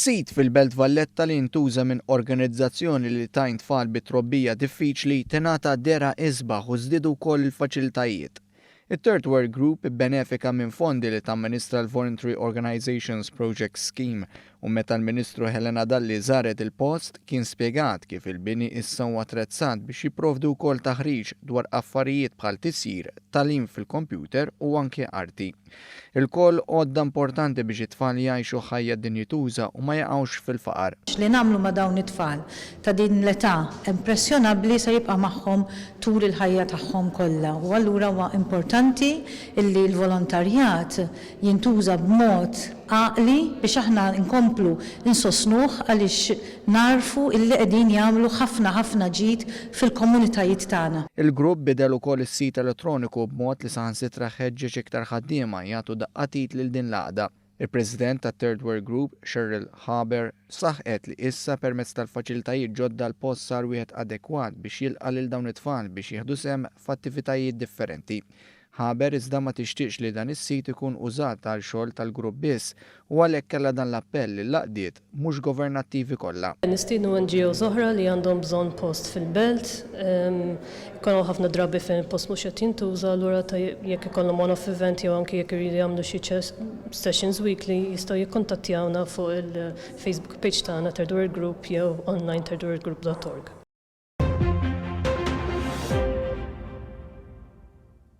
Is-sit fil-Belt Valletta li ntuża minn organizzazzjoni li tajn tfal bit-trobbija diffiċli tingħata dera isbaħ u żdiedu wkoll il-faċilitajiet. Il-Third World Group benefika minn fondi li tamministra l-Voluntary Organizations Project Scheme u meta l-Ministru Helena Dalli żaret il-post kien spjegat kif il-bini issa huwa attrezzat biex jipprovdu wkoll taħriġ dwar affarijiet bħal tisir, tagħlim fil-kompjuter u anke arti. Il-koll għodda importanti biex it-tfal jgħixu ħajja dinjituża u ma jaqgħux fil-faqar. Li nagħmlu ma' dawn it-tfal ta' din l-età impressjonabbli se jibqa' magħhom tul il-ħajja tagħhom kollha. U allura huwa importanti illi l-volontarjat jintuża b'mod għaqli biex aħna nkomplu insostnuh għaliex narfu illi qegħdin jagħmlu ħafna ġid fil-komunitajiet tagħna. Il-grupp bidel ukoll is-sit elettroniku b'mod li saħansitra ħeġġeġ iktar ħaddiema jagħtu daqqatit lil din l-għaqda. Il-President tat Third World Group, Cheryl Haber, saħqet li issa permezz tal-faċilitajiet ġodda l-post sar wieħed adekwat biex jilqa' lil dawn it-tfal biex jieħdu sehem f'attivitajiet differenti. Haber iżda ma tixtieqx li dan is-sit ikun użat għal xogħol tal-grupp biss u għalhekk kellha dan l-appell lil laqdiet mhux governattivi kollha. Nistiednu NGOs oħra li għandhom bżonn post fil-belt, ikollhom ħafna drabi fejn il-post mhux qed jintuża, allura jekk ikollhom one-off event jew anke jekk iridu jagħmlu xi sessions weekly jistgħu jikkontattjawna fuq il-Facebook page tagħna Third World Group jew online thirdworldgroup.org.